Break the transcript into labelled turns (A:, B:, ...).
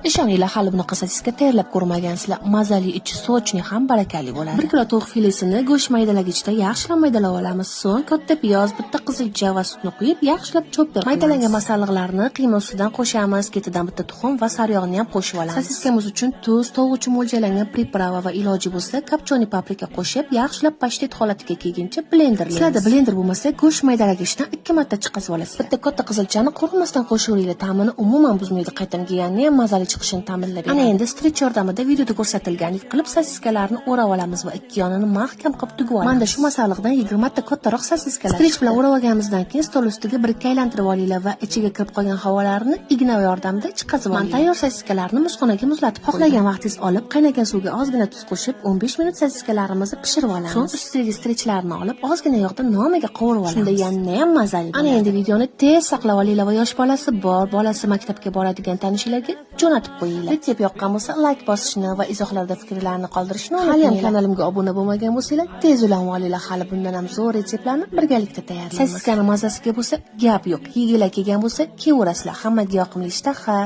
A: Ishoninglar, hali bunaqa sosiska tayyorlab ko'rmagansizlar. Mazali, ichi sochli ham barakali bo'ladi. 1 kilo tovuq filesini go'sht maydalagichda yaxshilab maydalab olamiz. So'ng katta piyoz, bitta qizilcha va sutni quyib, yaxshilab cho'pdir. Maydalangan masalliqlarni qiyma ustidan qo'shamiz. Ketidan bitta tuxum va sariyog'ni ham qo'shib olamiz. Sosiskamiz uchun tuz, tovuq uchun mo'ljallangan priprava va iloji bo'lsa, kapchoni paprika qo'shib, yaxshilab pashtet holatiga kelguncha blenderlaymiz. Sizlarda blender bo'lmasa, go'sht maydalagichdan 2 marta chiqazib olasiz. Bitta katta qizilchani qo'rqmasdan qo'shaveringlar. Ta'mini umuman buzmaydi. Qaytamgani ham mazali chiqishini ta'minlaydi. Ana endi strech yordamida videoda ko'rsatilgandek qilib sosiskalarni o'rab olamiz va ikki yonini mahkam qilib tugib olamiz. Menda shu masalliqdan 20 ta kattaroq sosiskalar. Strech bilan o'rab olganimizdan keyin stol ustiga bir-ikki aylantirib olinglar va ichiga kirib qolgan havolarni igna yordamida chiqazib olinglar. Men tayyor sosiskalarni muzxonaga muzlatib xohlagan vaqtingiz olib, qaynagan suvga ozgina tuz qo'shib 15 minut sosiskalarimizni pishirib olamiz. So'ng ustiga strechlarni olib, ozgina yog'da nomiga qovurib olamiz. Shunda yana ham mazali. Ana endi videoni tez saqlab olinglar va yosh bolasi bor, bolasi maktabga boradigan tanishlarga jo'natib qo'yinglar. Retsept yoqqan bo'lsa, like bosishni va izohlarda fikrlarni qoldirishni unutmanglar. Hali ham kanalimga obuna bo'lmagan bo'lsangiz, tez ulanib olinglar. Hali bundan ham zo'r retseptlarni birgalikda tayyorlaymiz. Sosiskani mazasiga bo'lsa, gap yo'q. Yegilar kelgan bo'lsa, keverasizlar. Hammaga yoqimli ishtaha.